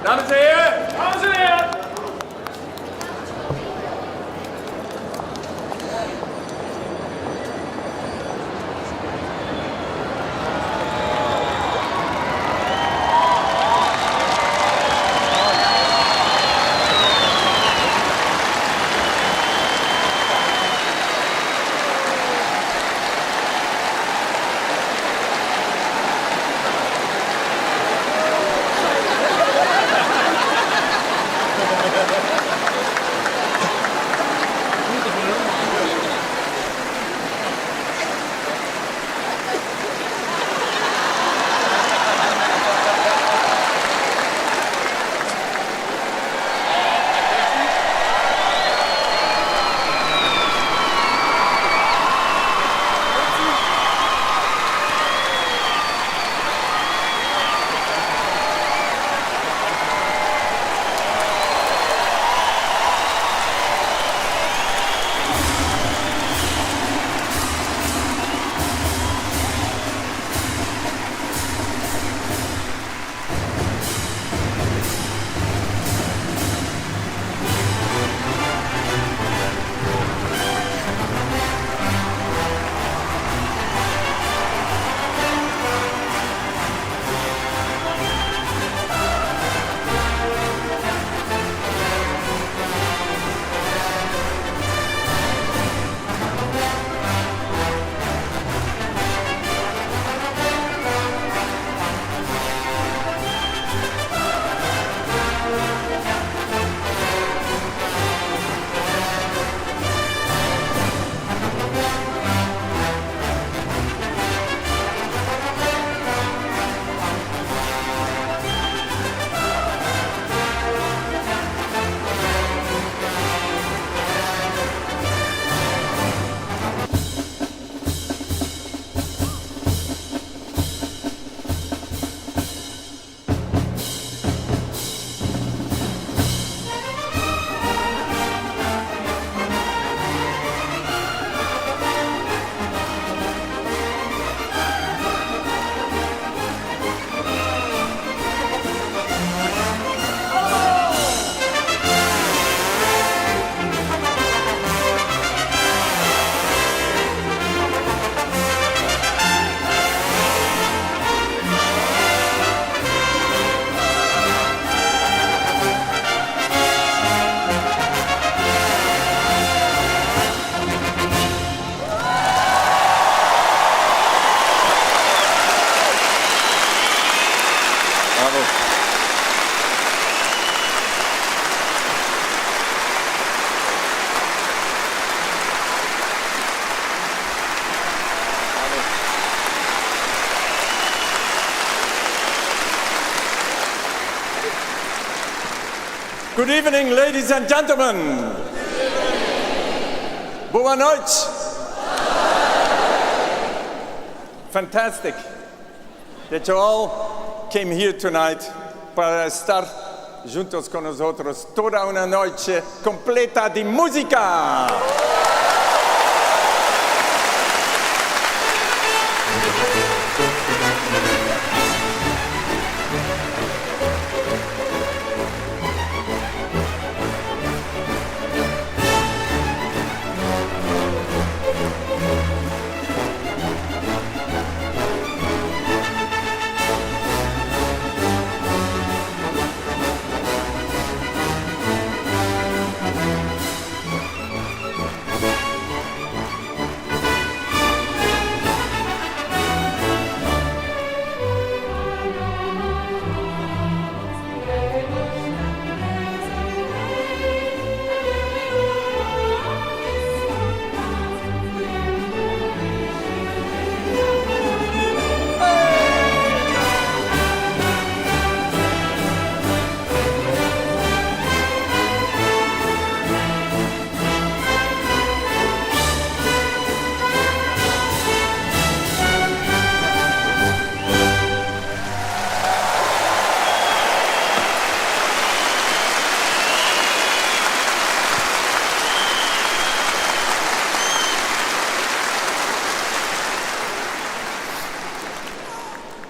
Dames en heren, dames en heren. Good evening, ladies and gentlemen. Boa noite. Fantastic that you all came here tonight para estar juntos con nosotros toda una noche completa de música.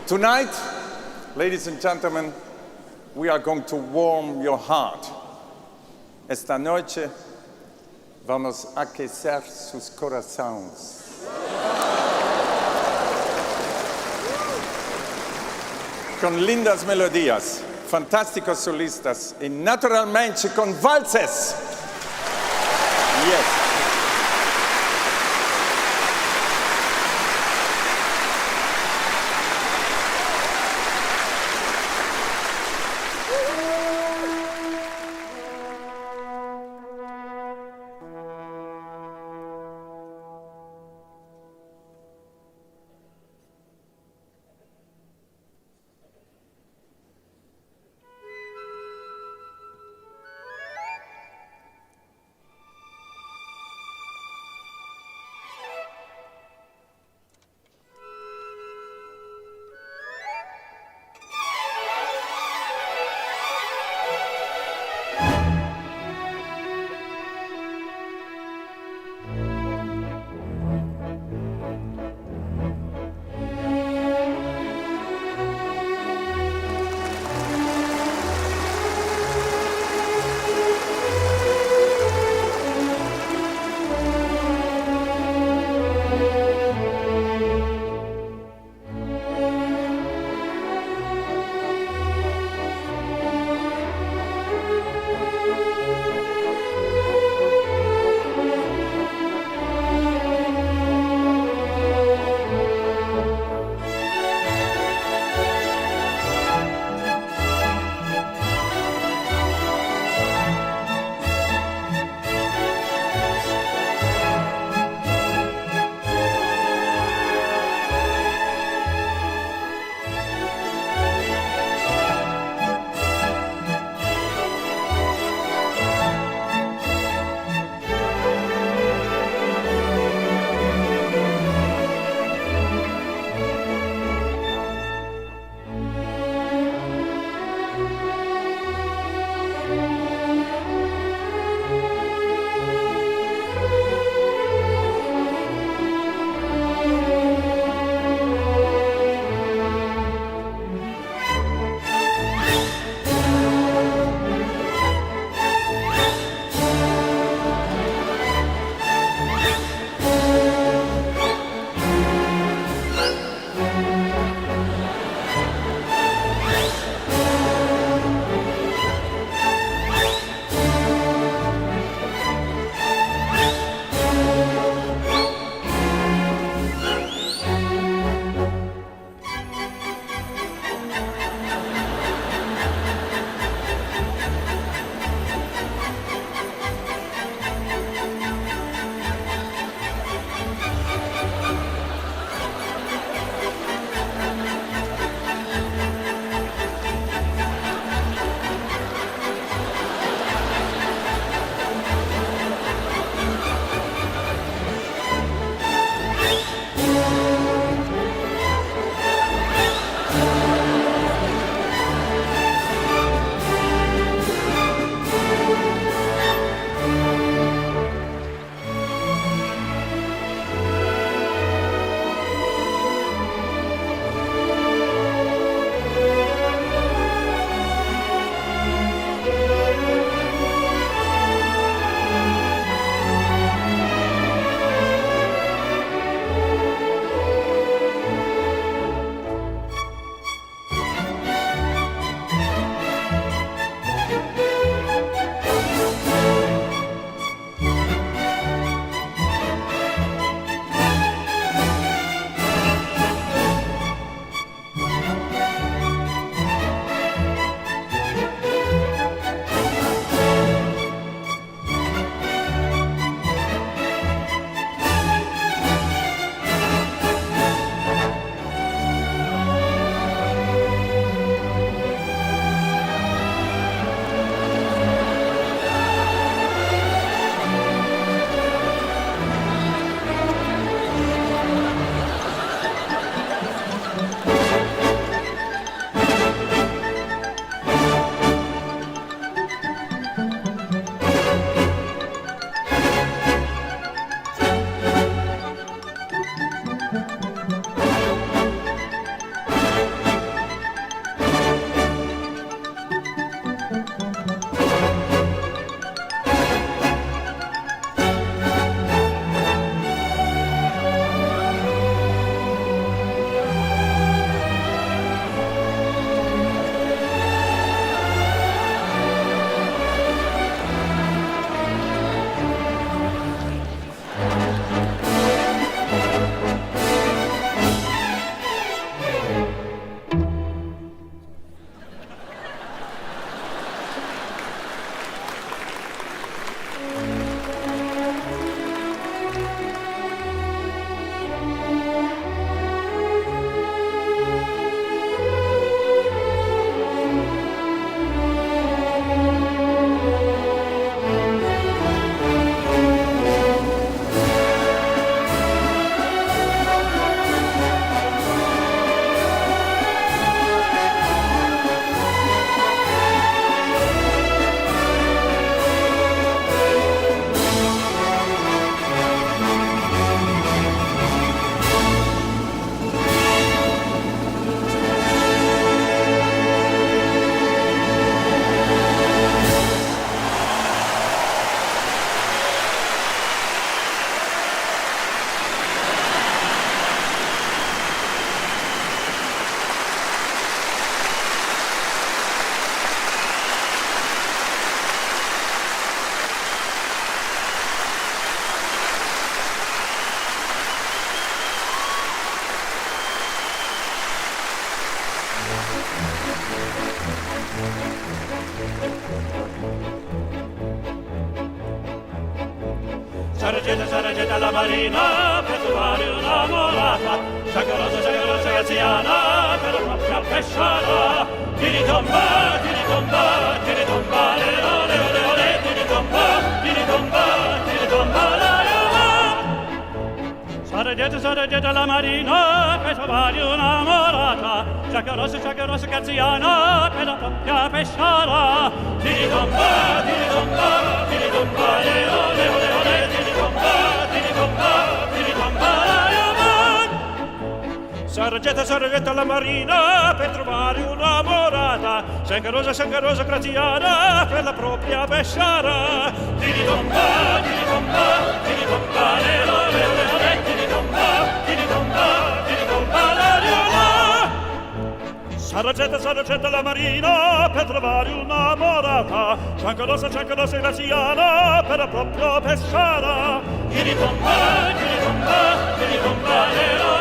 Tonight, ladies and gentlemen, we are going to warm your heart. Esta noche vamos a aquecer sus corazones. Con lindas melodías, fantásticos solistas y naturalmente con valses. Yes. Sargetta la marina per trovare un'amorata, sciacquerosa graziana per la propria pesciara. Tiritomba, le ole, tiritomba, la Sargetta la marina per trovare un'amorata, sciacquerosa graziana per la propria pesciara. Tiritomba, le ole, Sargetta la marina per trovare un'amorata, sciacquerosa graziana per la propria pesciara. Tiritomba, le ole, tiritomba, la riola. Sargetta la marina per trovare un'amorata, sciacquerosa graziana per la propria pesciara. Tiritomba, le ole, tiritomba, la riola.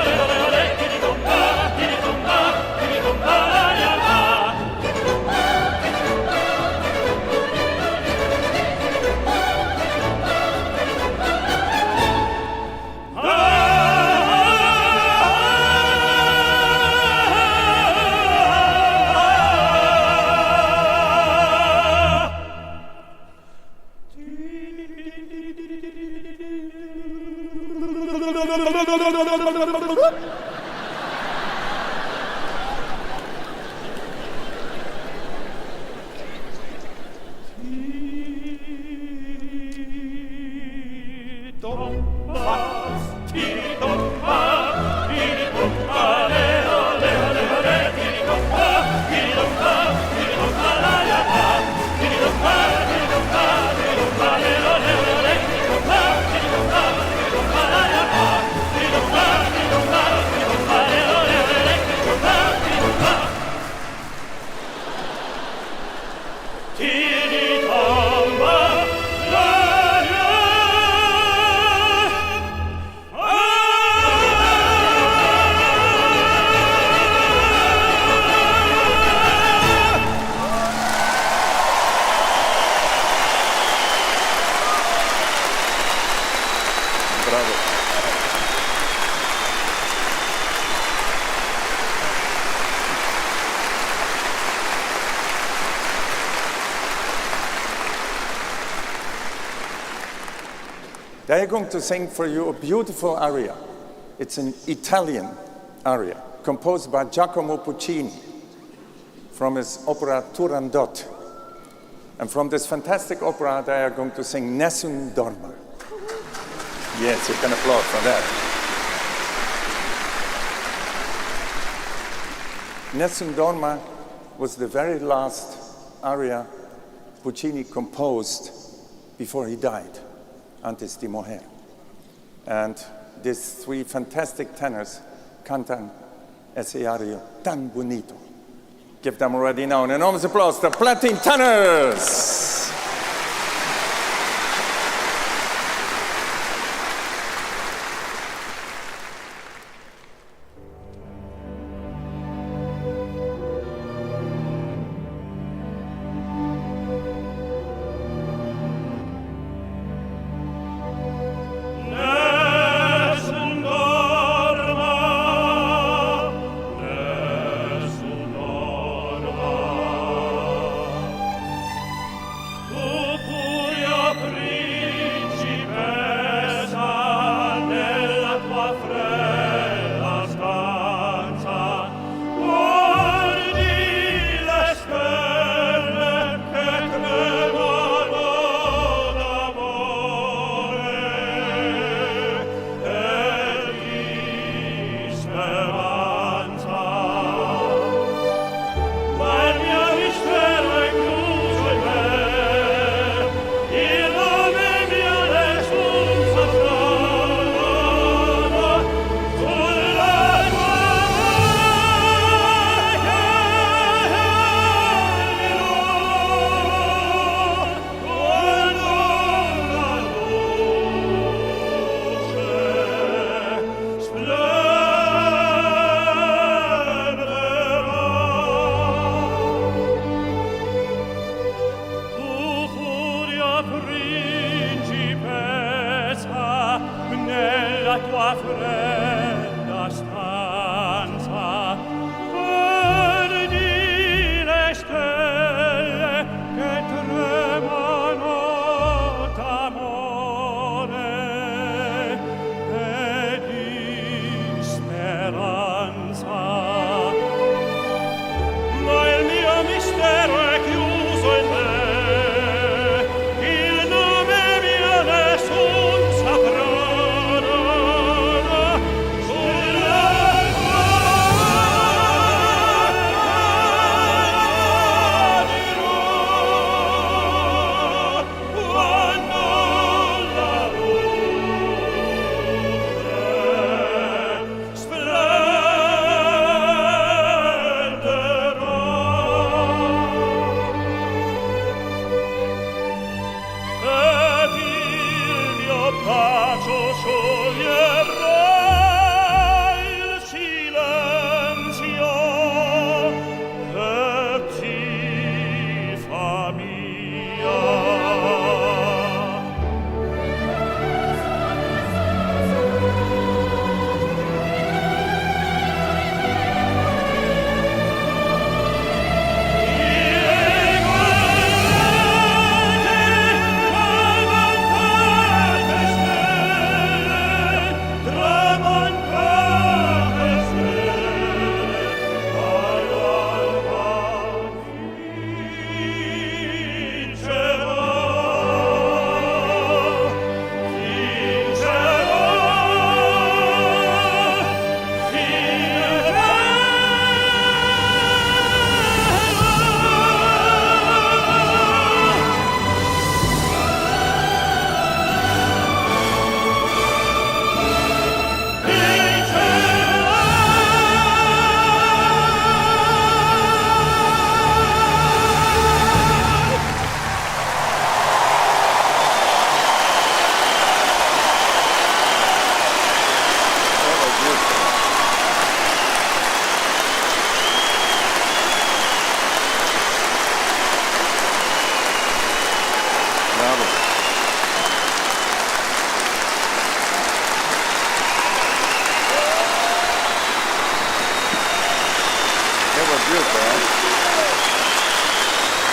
They are going to sing for you a beautiful aria. It's an Italian aria composed by Giacomo Puccini from his opera Turandot. And from this fantastic opera, they are going to sing Nessun Dorma. Yes, you can applaud for that. Nessun Dorma was the very last aria Puccini composed before he died, antes di morir. And these three fantastic tenors cantan ese aria tan bonito. Give them already now an enormous applause, the Platin Tenors!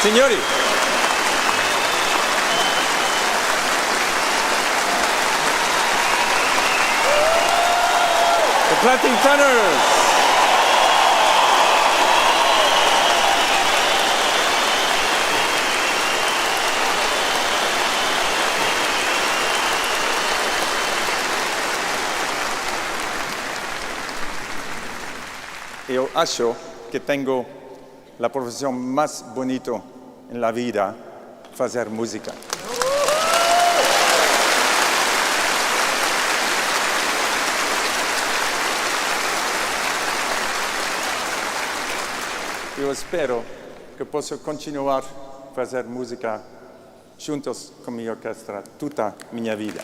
Signori, the planting tenors. Io acho che tengo la professione más bonita en la vida, hacer música. Io spero che posso continuare a fare musica juntos con mia orchestra tutta mia vita.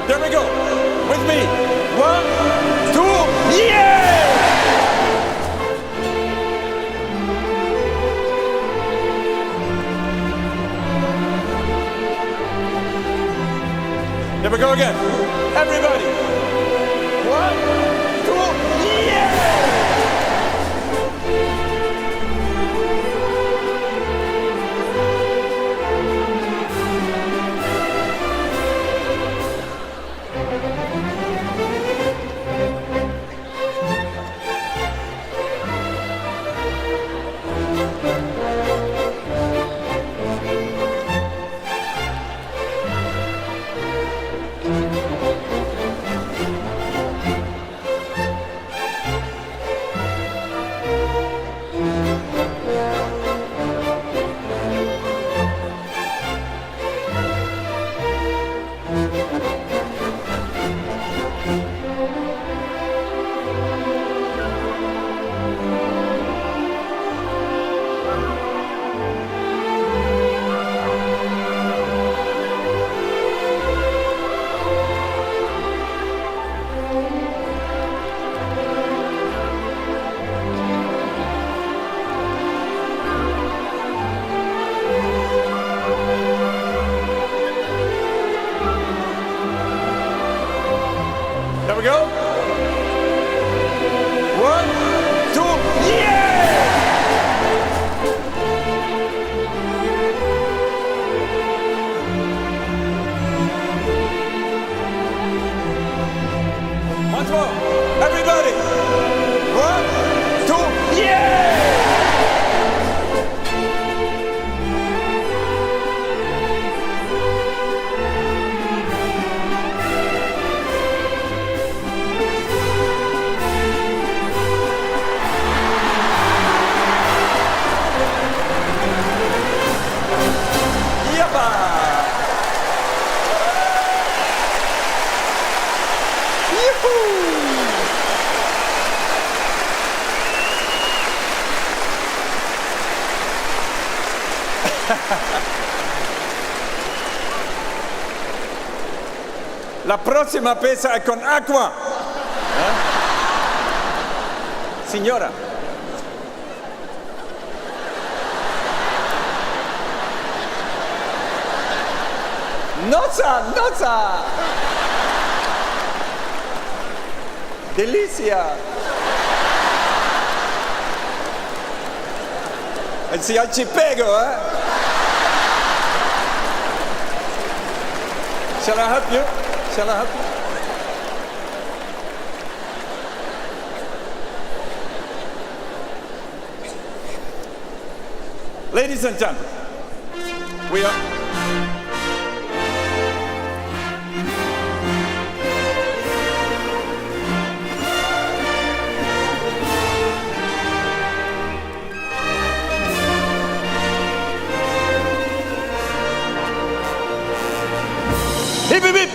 There we go. With me. 1, 2, yeah! There we go again. Everybody. 1, 2, yeah! There we go. 1, 2, yeah! Once more, everybody. 1, 2, yeah! La prossima pesa è con acqua. Signora. Nozza. Delizia. E si al ci pego, Shall I help you? Ladies and gentlemen, we are... Hip hip hip!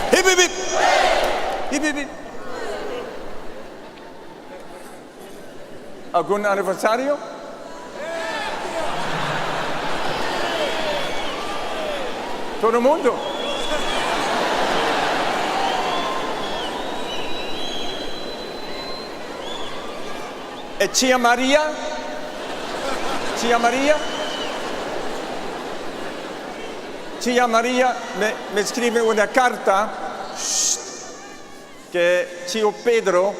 Hip hip hip! Hip hip hip! Algún aniversario? Todo el mundo. E Tia Maria? Tia Maria? Tia Maria mi scrive una carta che Tio Pedro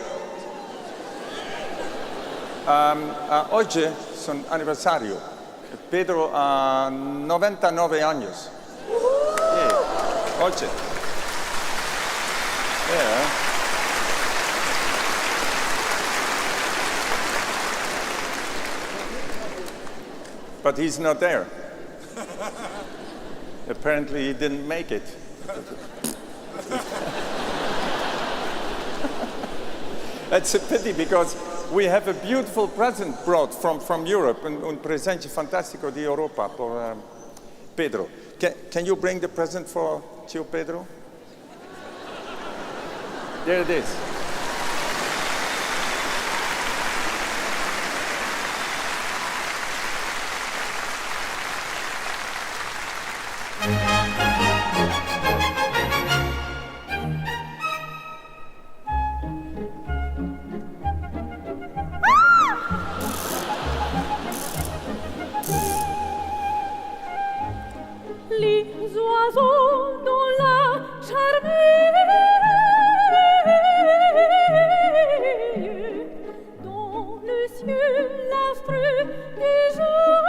oggi sono anniversario. Pedro ha 99 anni. Oggi. Yeah. But he's not there. Apparently he didn't make it. That's a pity because we have a beautiful present brought from Europe, un presente fantastico di Europa for Pedro. Can you bring the present for Tio Pedro? There it is. Les oiseaux dans la charmille, dans le ciel l'astre du jour.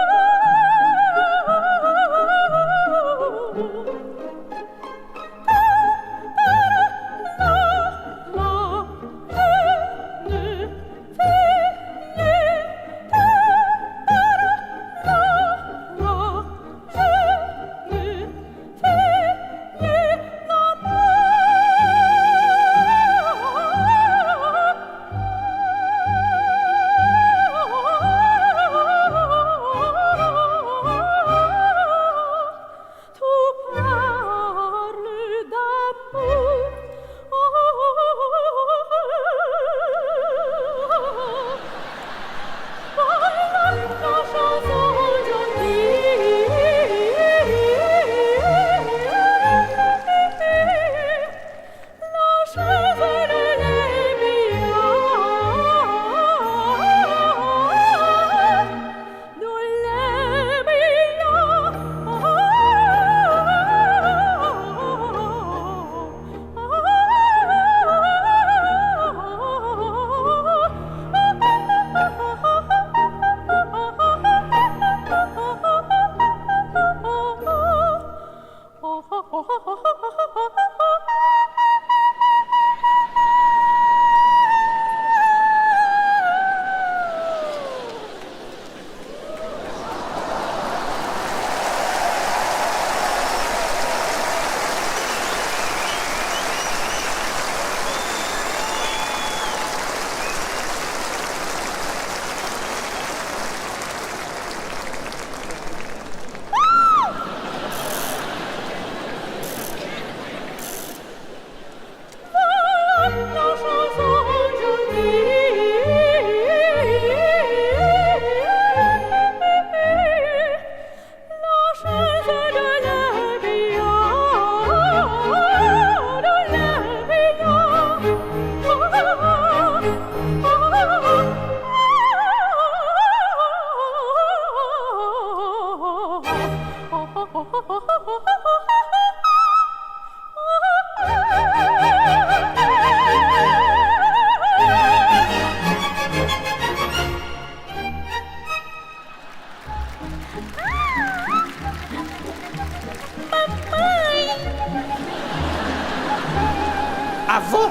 Avant.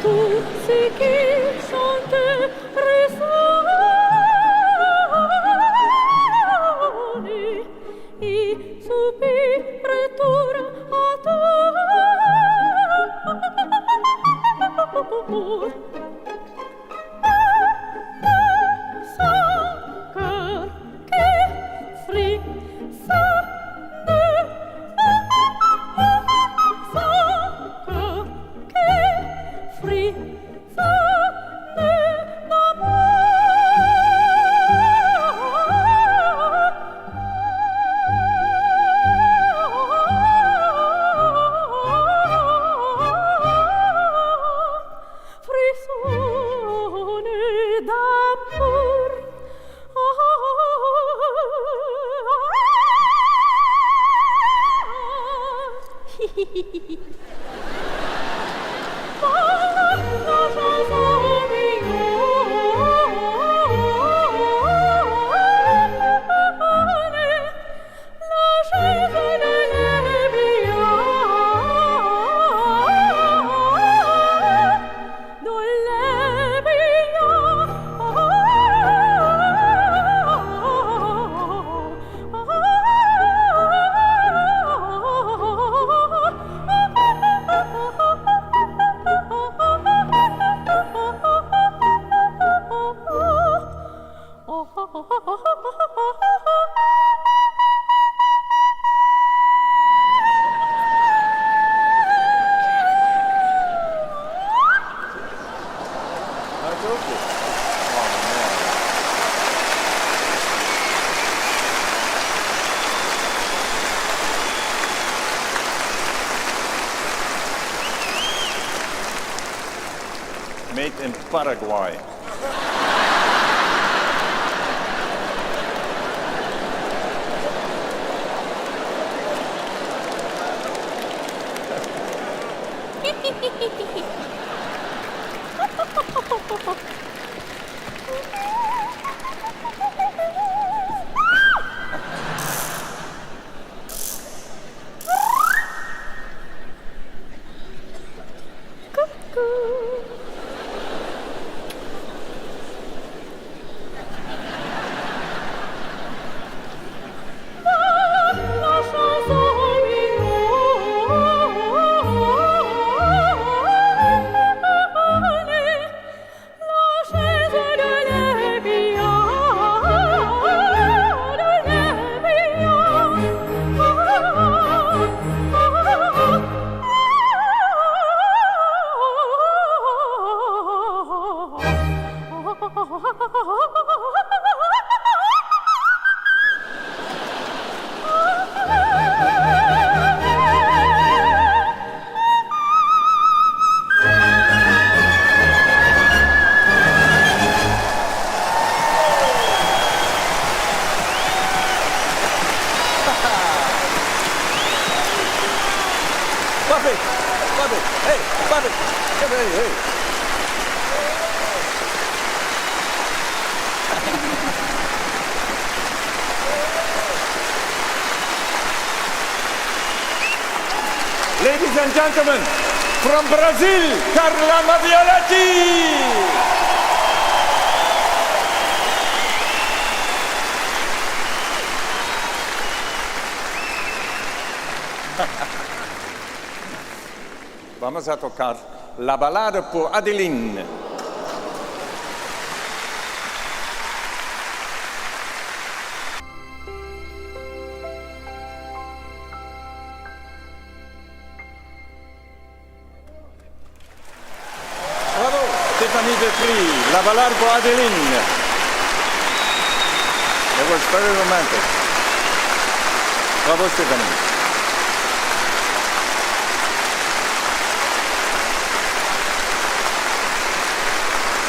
Tout ce qui chante ressort. made in Paraguay. Ladies and gentlemen, from Brazil, Carla Maviolati! Vamos a tocar la balada por Adeline. La balada por Adeline. It was very romantic. Bravo, Stephanie.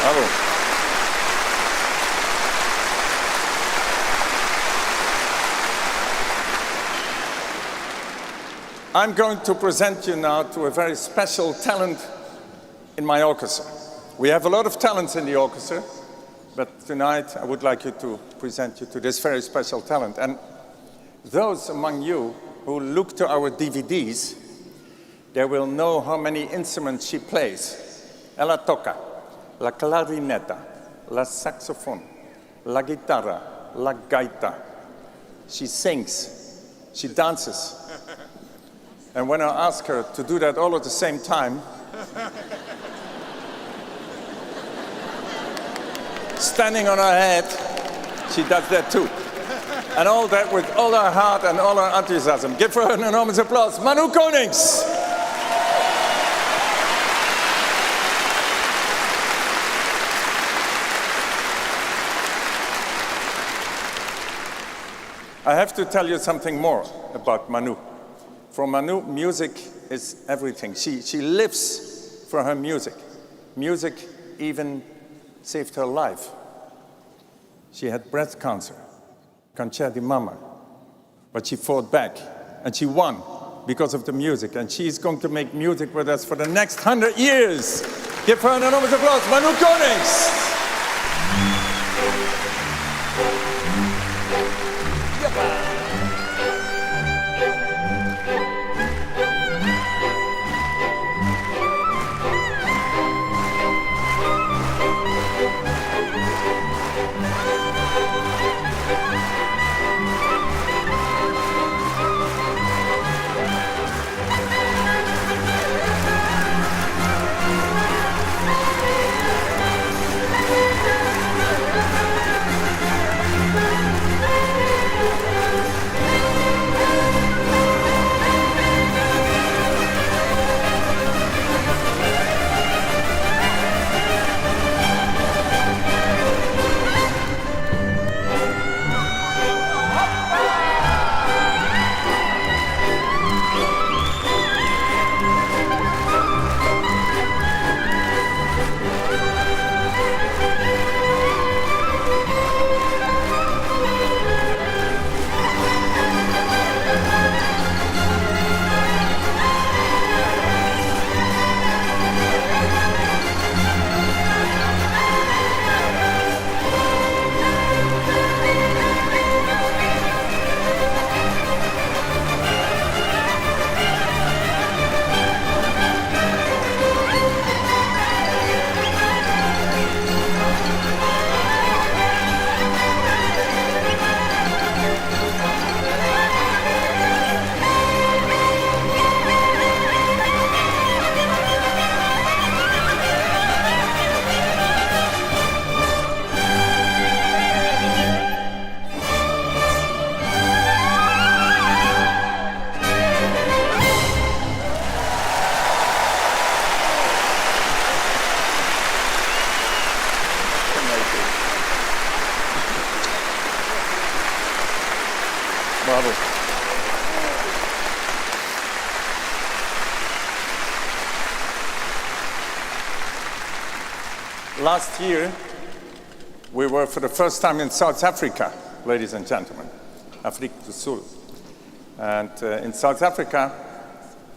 Bravo. I'm going to present you now to a very special talent in my orchestra. We have a lot of talents in the orchestra, but tonight I would like to present you to this very special talent. And those among you who look to our DVDs, they will know how many instruments she plays. Ella toca la clarineta, la saxophone, la guitarra, la gaita. She sings, she dances. And when I ask her to do that all at the same time, standing on her head, she does that too. And all that with all her heart and all her enthusiasm. Give her an enormous applause. Manu Konings! I have to tell you something more about Manu. For Manu, music is everything. She lives for her music. Music even saved her life. She had breast cancer, cancer di mama, but she fought back and she won because of the music, and she's going to make music with us for the next 100 years. Give her an enormous applause, Manu Konings! last year, we were for the first time in South Africa, ladies and gentlemen, Afrique du Sul. And in South Africa,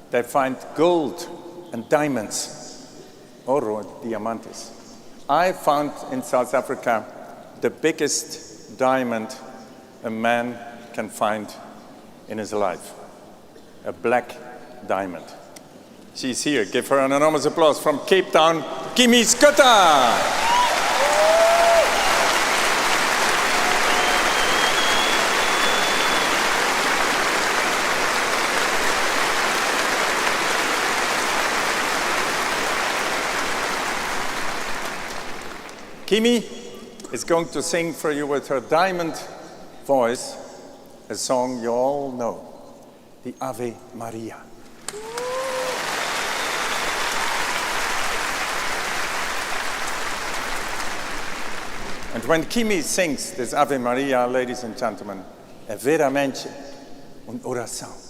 they find gold and diamonds, oro and diamantes. I found in South Africa the biggest diamond a man can find in his life, a black diamond. She's here. Give her an enormous applause from Cape Town, Kimi Skutta. Kimi is going to sing for you with her diamond voice a song you all know, the Ave Maria. And when Kimi sings this Ave Maria, ladies and gentlemen, è veramente un'orazione.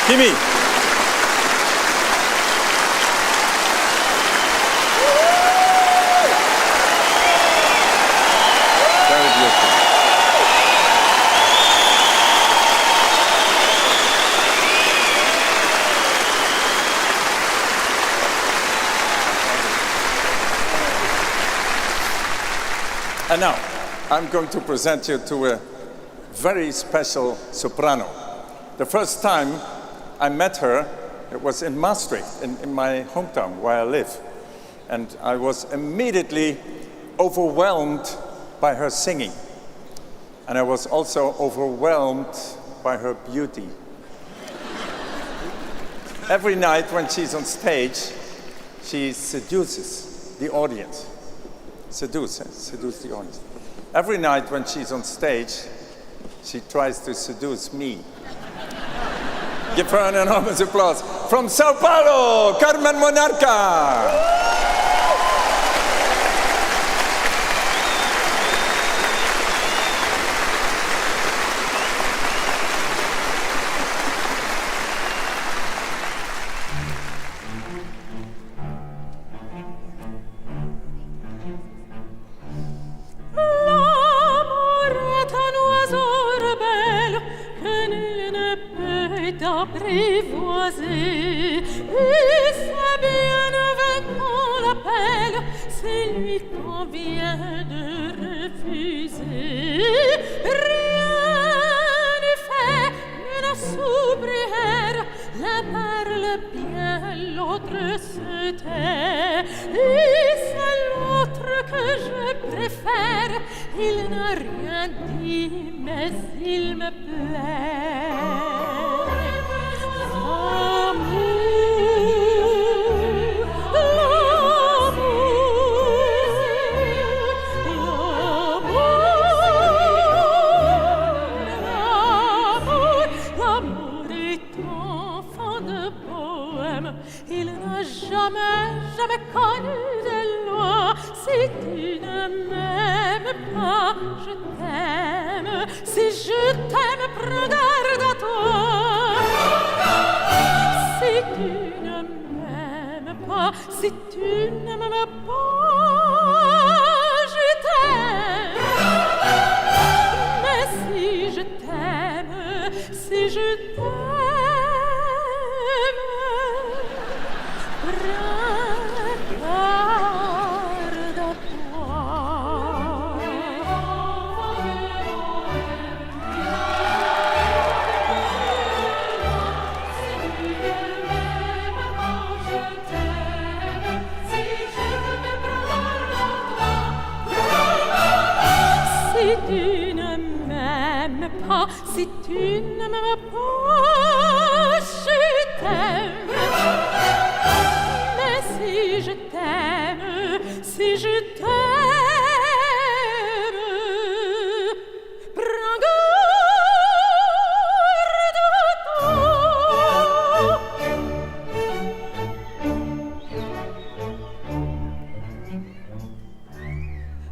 Kimi. Very beautiful. And now, I'm going to present you to a very special soprano. The first time I met her, it was in Maastricht, in my hometown where I live. And I was immediately overwhelmed by her singing. And I was also overwhelmed by her beauty. Every night when she's on stage, she seduces the audience. Seduce the audience. Every night when she's on stage, she tries to seduce me. Give her an enormous applause. From Sao Paulo, Carmen Monarca. Apprivoiser, et c'est bien avec qu'on l'appelle, c'est lui qu'on vient de refuser. Rien ne fait une sobrière, l'un parle bien, l'autre se tait, et c'est l'autre que je préfère, il n'a rien dit, mais il me plaît. Jamais connu de loi. Si tu ne m'aimes pas, je t'aime. Si je t'aime, prends garde à toi. Si tu ne m'aimes pas, si tu ne m'aimes pas, je t'aime. Mais si je t'aime, si je t'aime, si tu ne m'aimes pas, je t'aime. Mais si je t'aime, si je t'aime, prends garde à toi.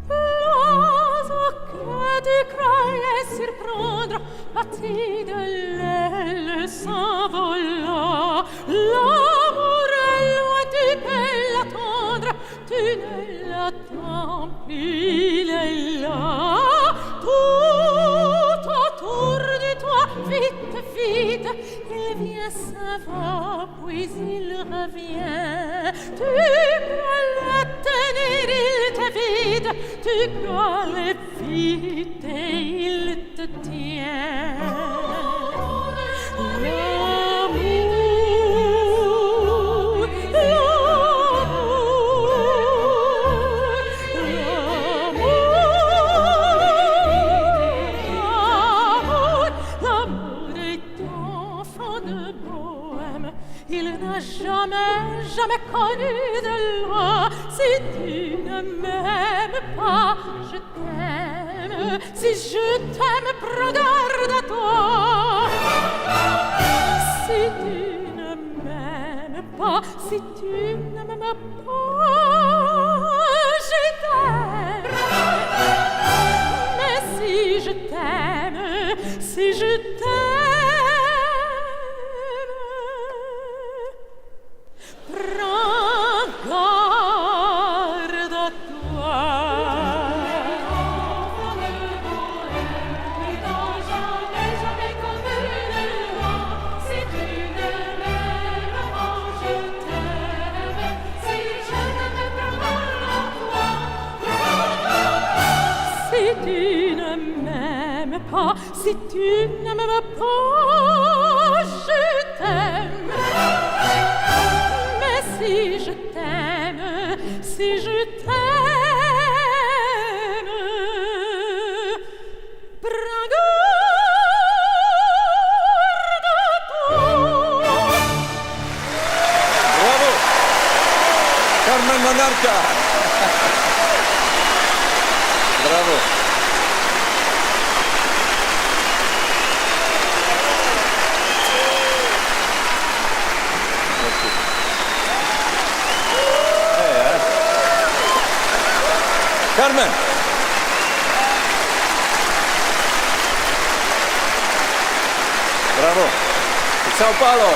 L'oiseau que tu croyais surprendre parti de l'aile s'envola. L'amour est loin, tu peux l'attendre, tu ne l'attends plus, il est là. Tout autour de toi, vite, vite, il vient, ça va, puis il revient. Tu peux le tenir, il te vide, tu galops vite et il te tient. Jamais connu de loi. Si tu ne m'aimes pas, je t'aime. Si je t'aime, prends garde à toi. Si tu ne m'aimes pas, si tu ne m'aimes pas, je t'aime. Mais si je t'aime, si je t'aime, pas, si tu ne m'aimes pas, je t'aime. Mais si je t'aime, si je t'aime, Bravo! Carmen Monarca! Bravo! Carmen! Bravo! Ciao Paulo!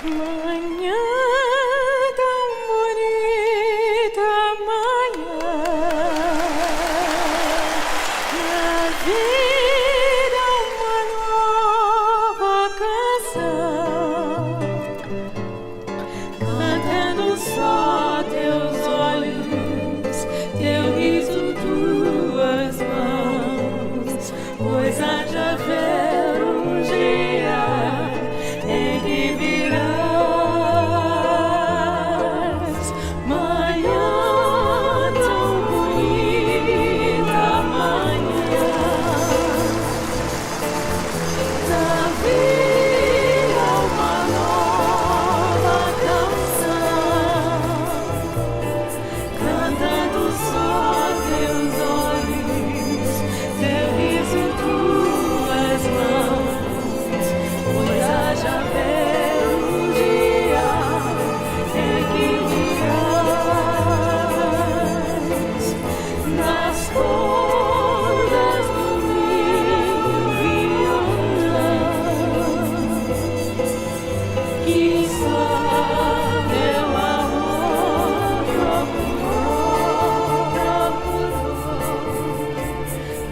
Manhã tão bonita, manhã, na vida uma nova canção, cantando só teus olhos, teu riso, tuas mãos, pois há de haver um dia em que virás, manhã tão bonita, manhã da vida uma nova canção, cantando só teus olhos, teu riso, tuas mãos, pois há de haver um dia em que virás, nas cordas do meu violão, que só teu amor procurou.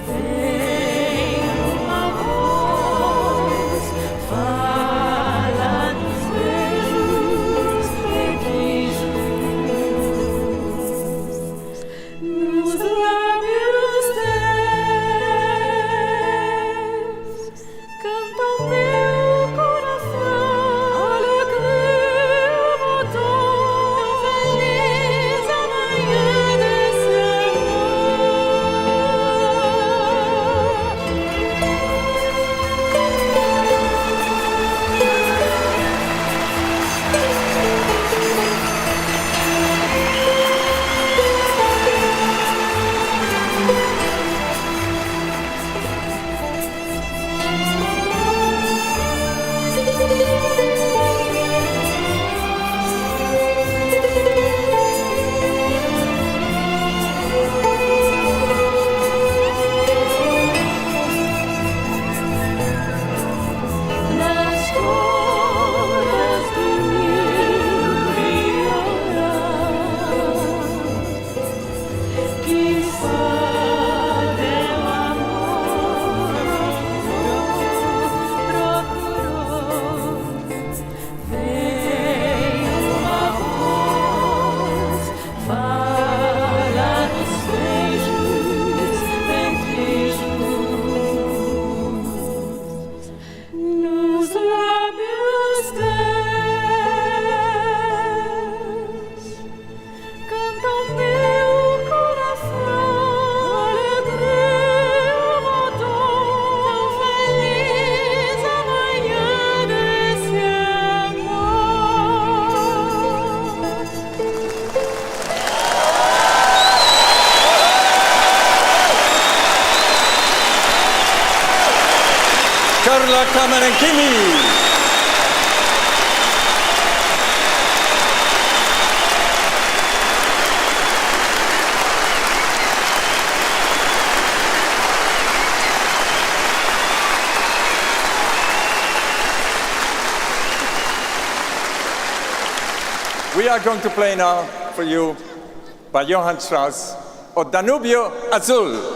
Vem uma voz, fala nos beijos beijos, nos lábios teus, cantam meu coração, alegria botou, feliz amanhã desse nas cordas do meu violão, que só teu amor procurou. Vem uma voz, fala nos beijos beijos, nos lábios teus, cantam meu coração, alegria botou, feliz amanhã desse amor. Carla Camerenchini! We are going to play now for you by Johann Strauss, O Danubio Azul.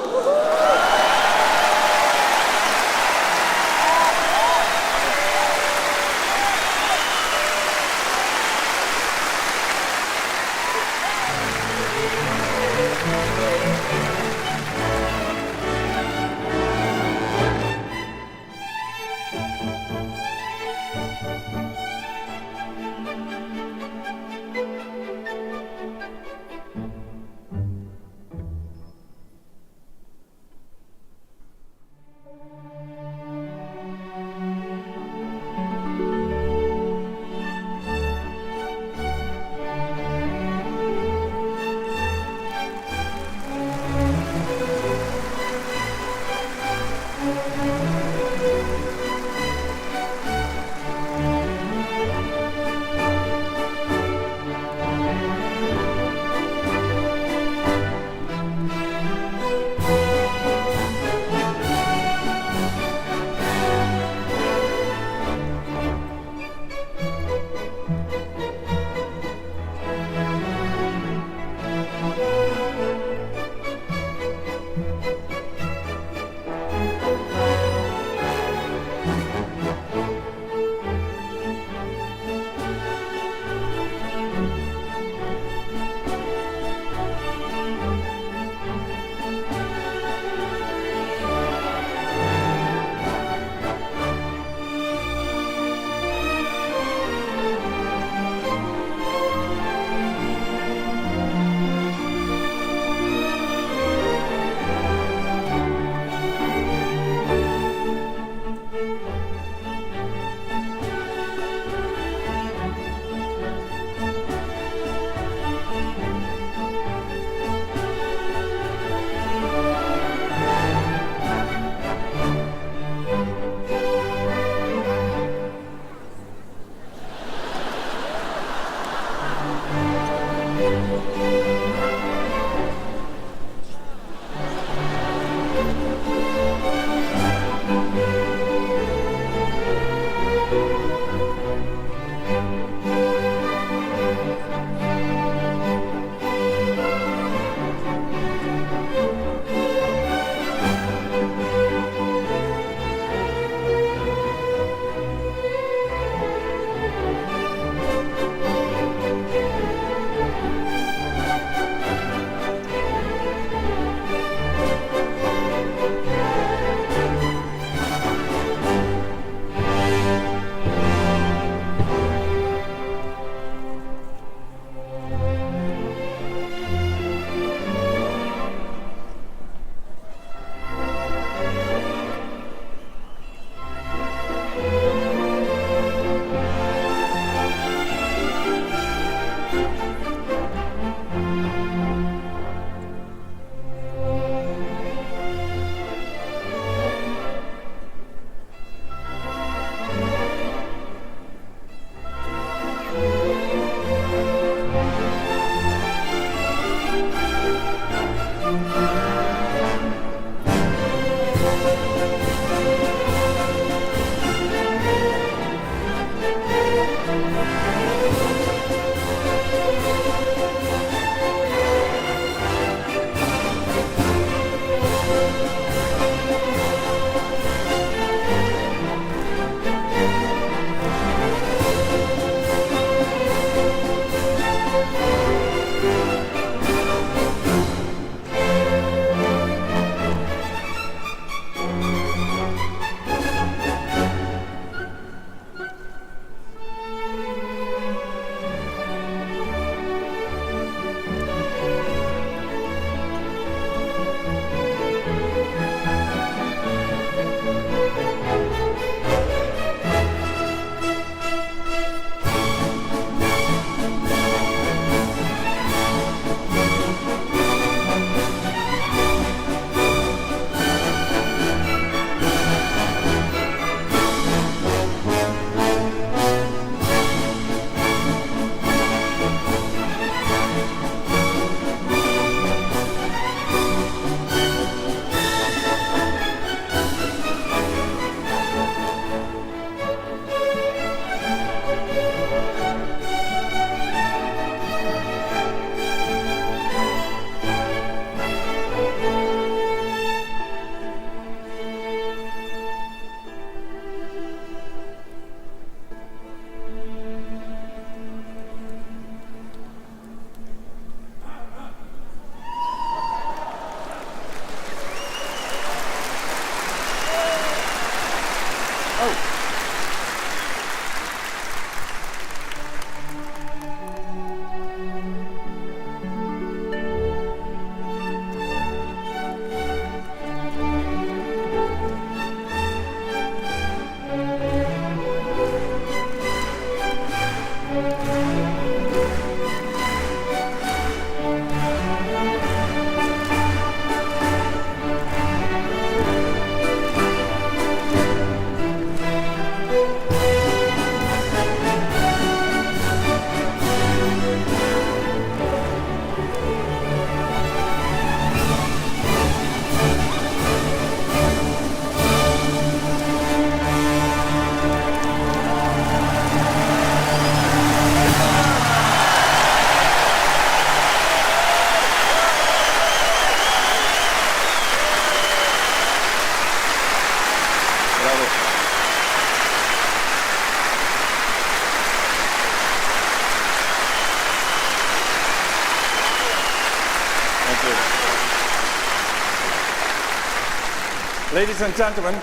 Ladies and gentlemen,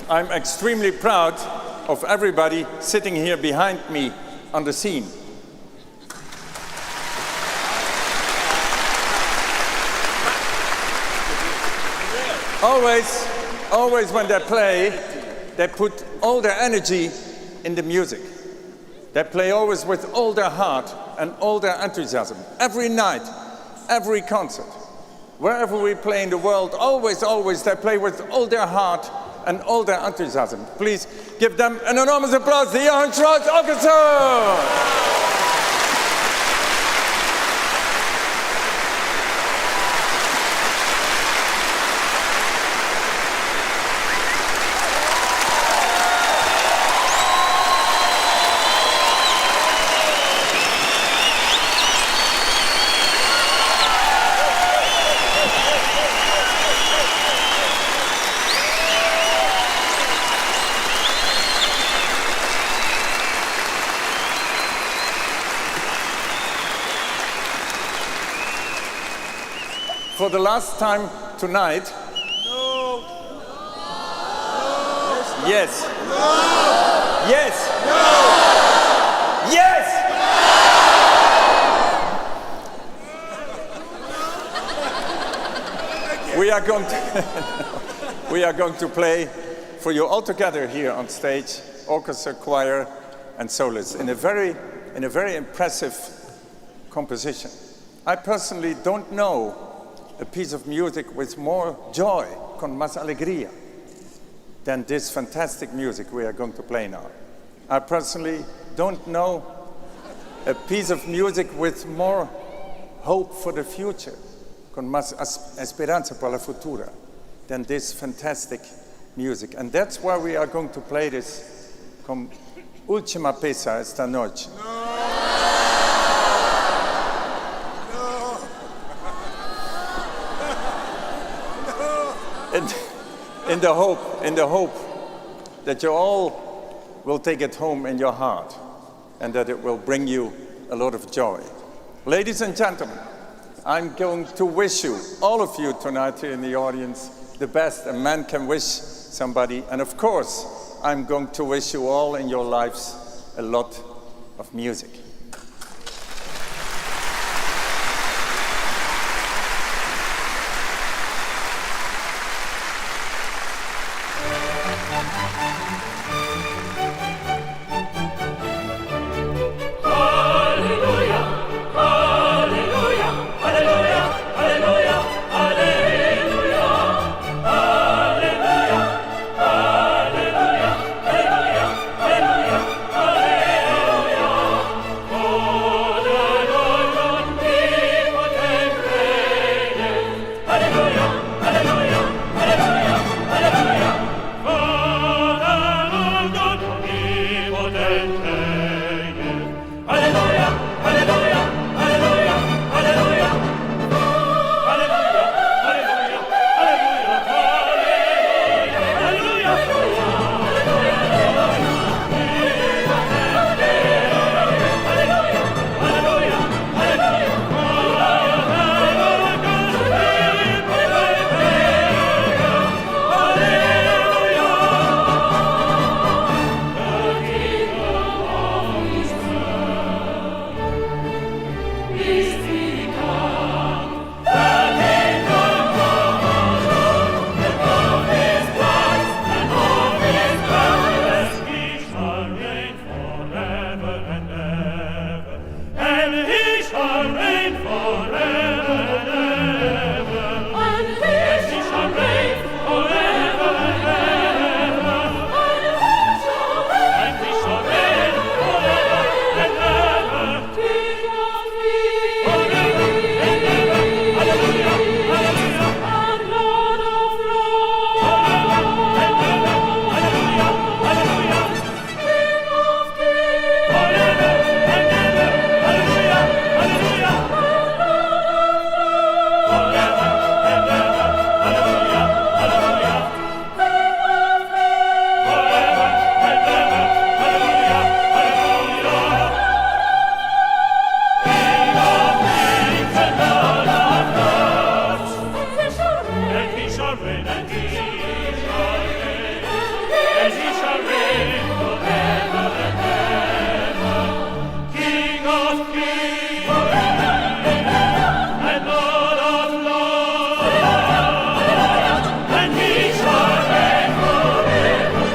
I'm extremely proud of everybody sitting here behind me on the scene. Always when they play, they put all their energy in the music. They play always with all their heart and all their enthusiasm. Every night, every concert, wherever we play in the world, always they play with all their heart and all their enthusiasm. Please give them an enormous applause, the Johann Strauss Orchestra! For the last time tonight. No. Yes. No. Yes. No. Yes. No. We are going to play for you all together here on stage, orchestra, choir, and soloists in a very impressive composition. I personally don't know a piece of music with more joy, con más alegría, than this fantastic music we are going to play now. I personally don't know a piece of music with more hope for the future, con más esperanza para la futura, than this fantastic music. And that's why we are going to play this como última pieza esta noche. In the hope that you all will take it home in your heart and that it will bring you a lot of joy. Ladies and gentlemen, I'm going to wish you, all of you tonight here in the audience, the best a man can wish somebody. And of course, I'm going to wish you all in your lives a lot of music. Rein and as he shall reign forever and ever. King of kings and Lord of lords, and he shall reign forever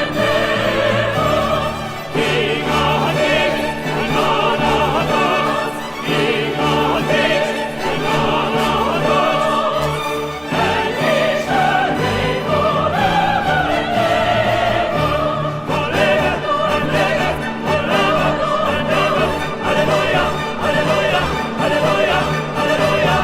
and ever. King of kings and Lord of lords, King of kings and Lord of lords, and he shall reign forever and ever, forever and ever, forever and ever. Hallelujah, hallelujah, hallelujah, hallelujah.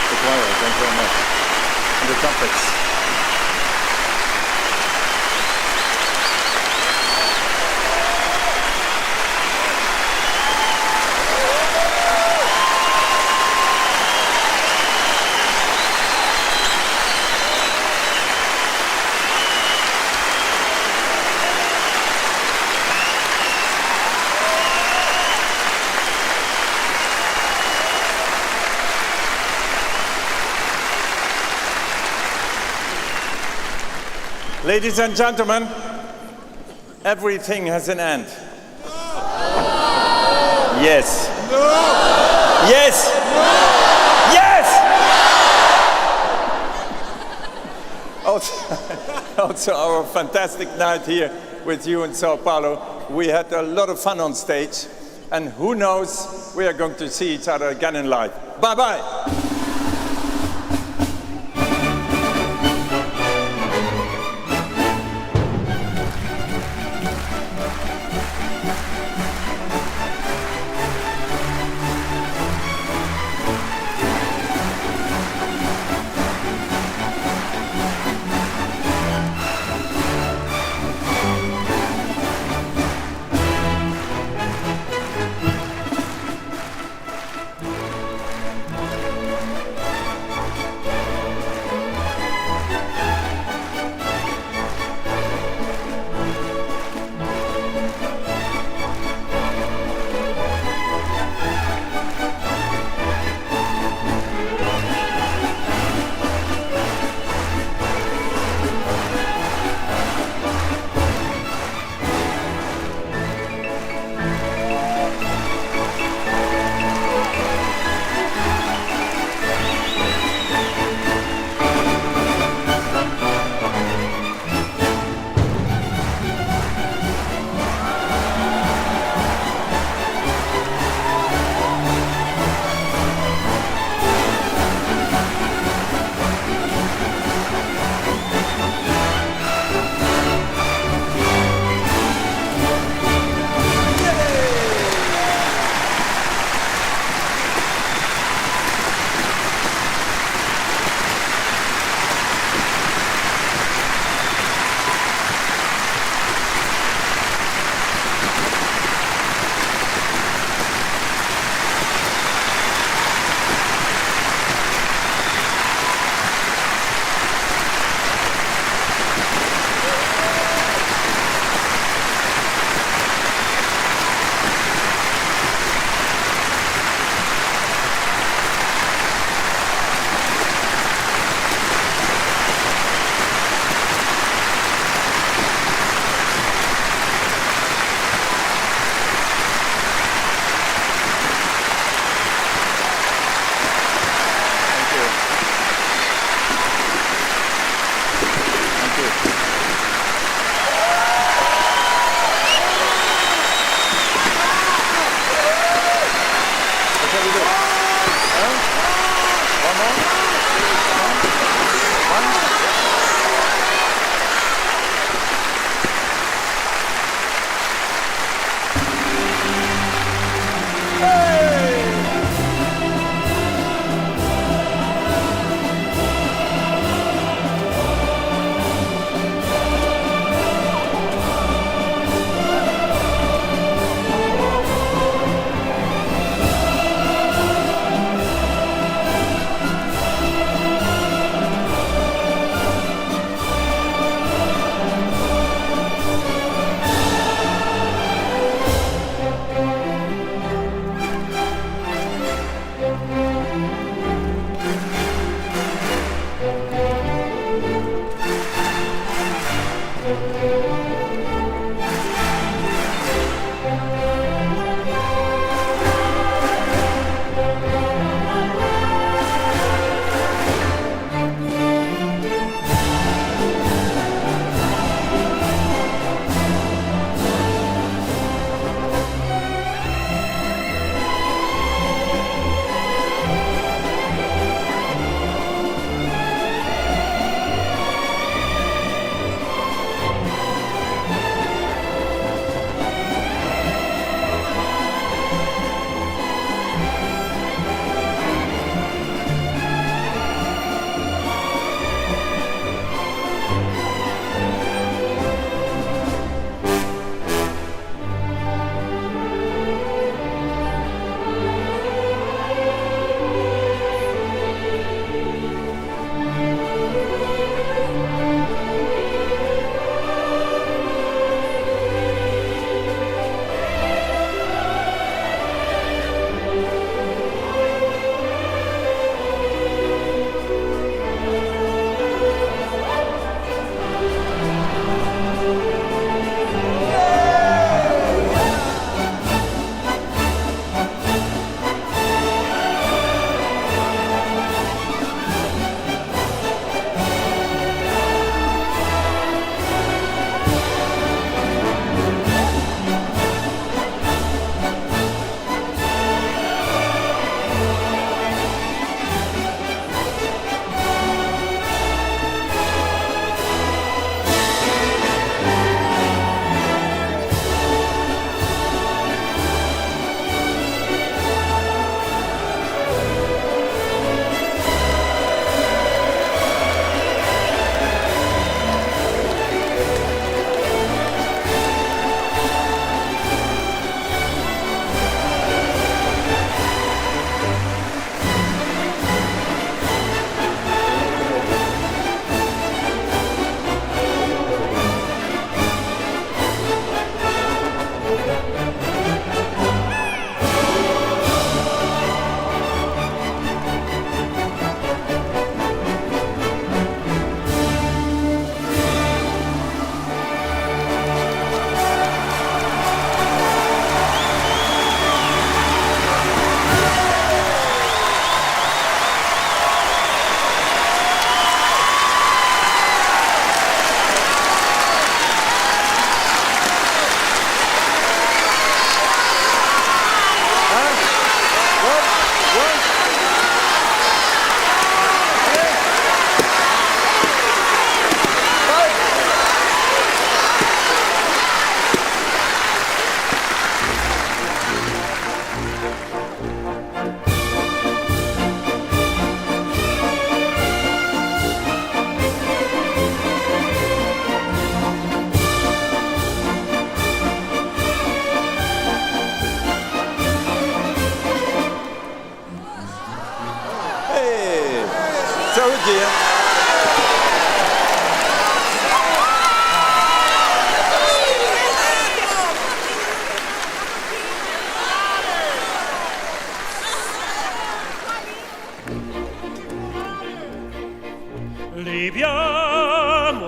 The choir, thank you very much. And the trumpets. Ladies and gentlemen, everything has an end. Yes. Yes. Yes. Also our fantastic night here with you in Sao Paulo. We had a lot of fun on stage, and who knows, we are going to see each other again in life. Bye-bye.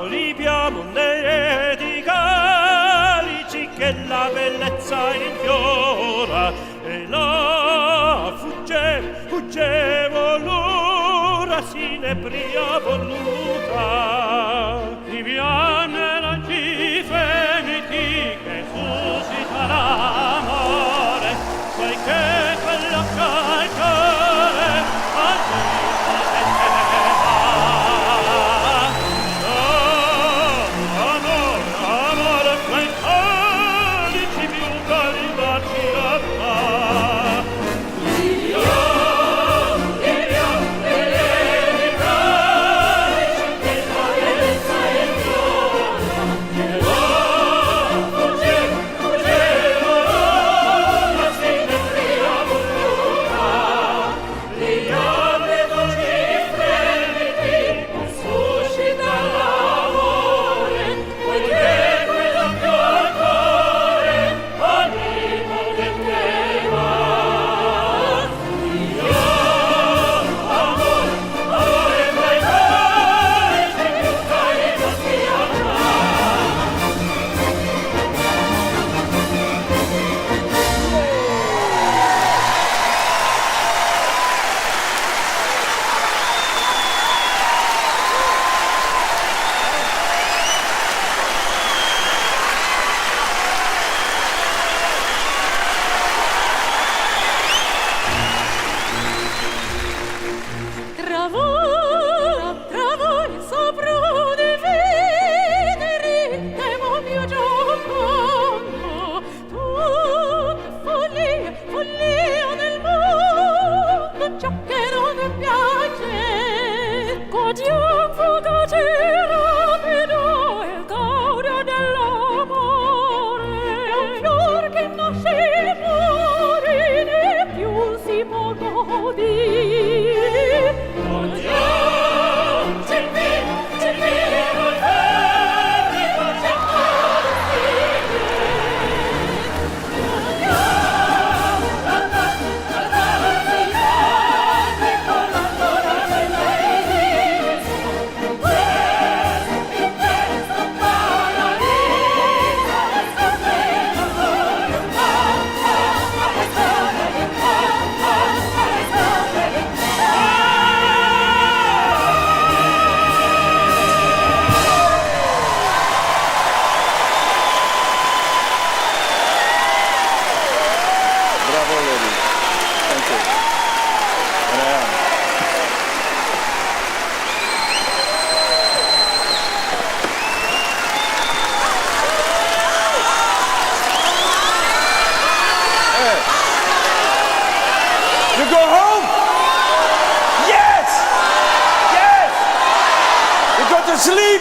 Libiamo nelle calici che la bellezza infiora e la fuggevole l'ora sinebria voluta. Libiane la femiti che suscita l'amore, poiché quella calcare a You go to sleep.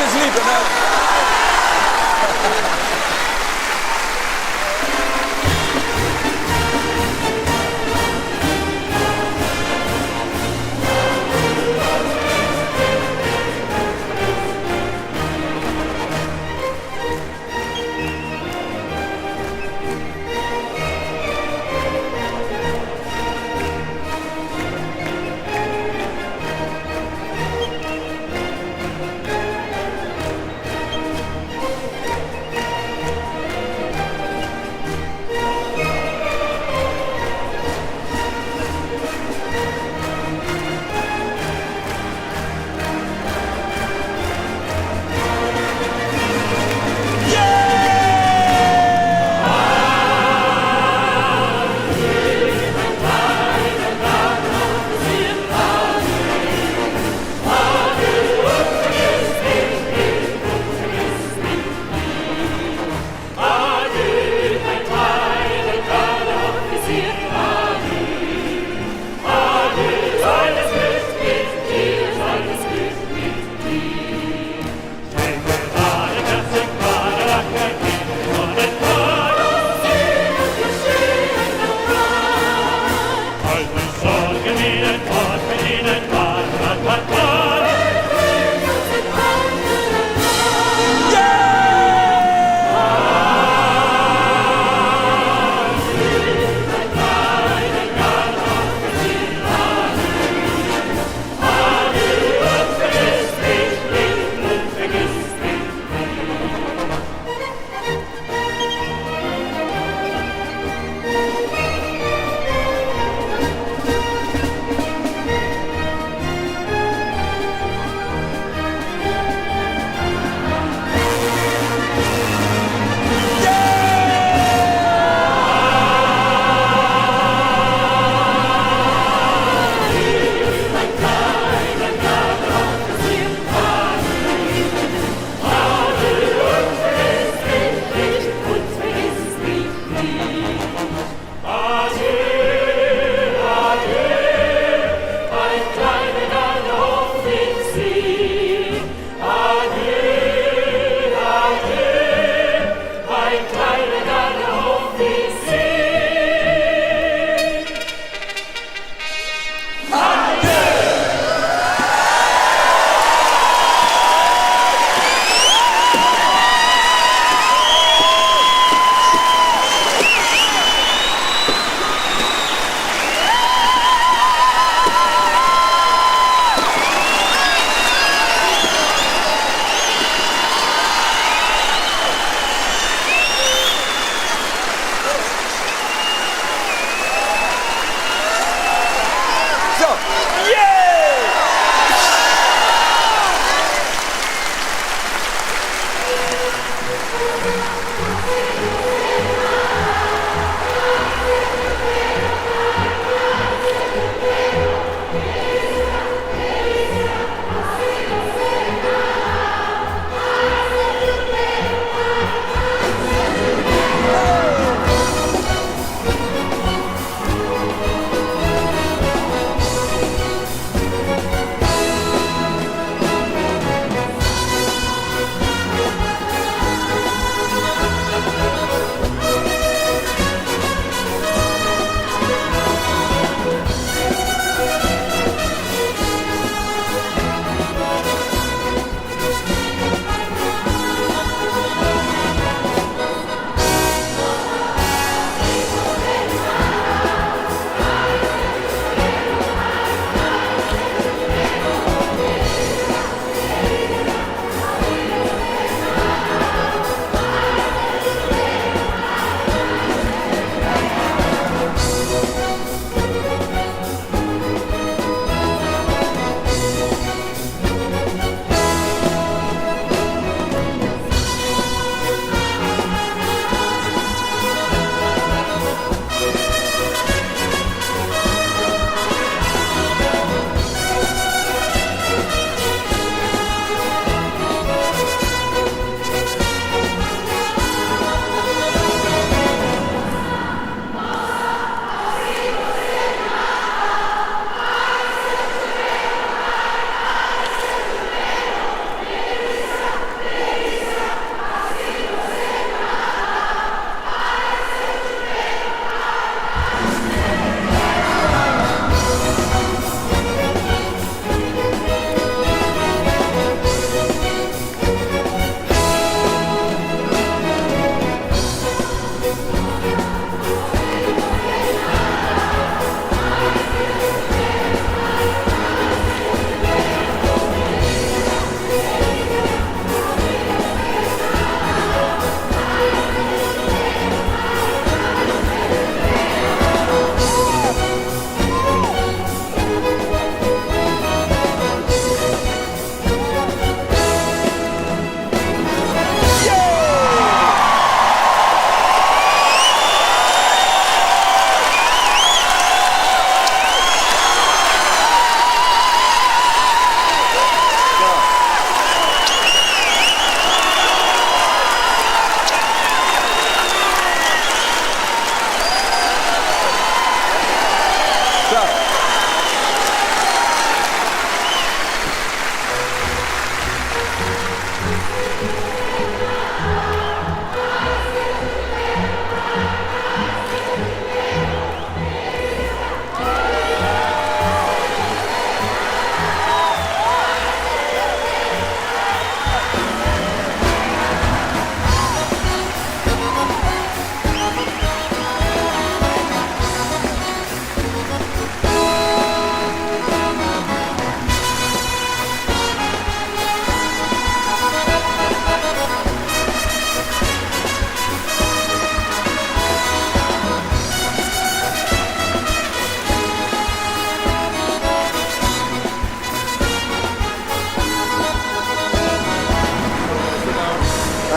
sleep, man.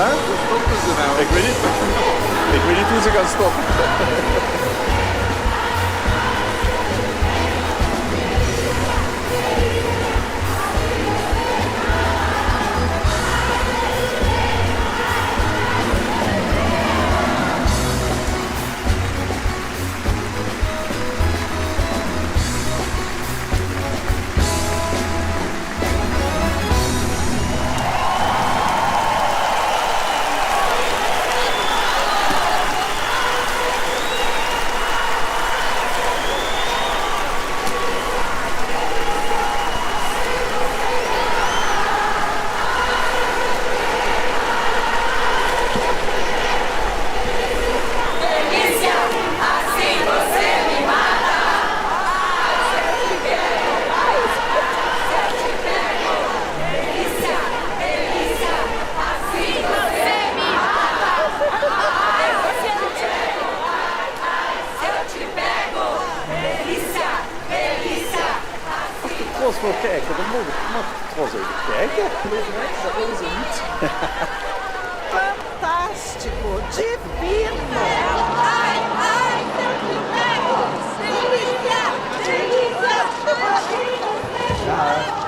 Stoppen ze nou? Ik weet niet hoe ze gaan stoppen. Wel kijken, dan mag ik wel even kijken. Dat willen ze niet. Fantástico, divino! Ai, ai, eu te pego! Delícia, delícia!